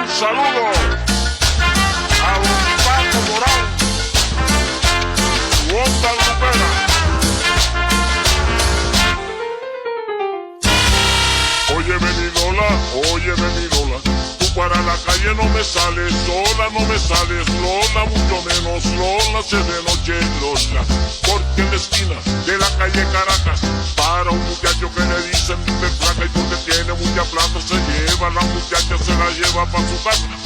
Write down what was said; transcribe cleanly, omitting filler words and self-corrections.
saludo a don Paco Morán, su onda grupera. Óyeme mi Lola, tú para la calle no me sales, sola no me sales, Lola, mucho menos, Lola, se de noche, Lola, porque en la esquina de la calle Caracas, para un muchacho que le dicen de flaca y porque tiene mucha plata, se lleva, la muchacha se la lleva para su casa.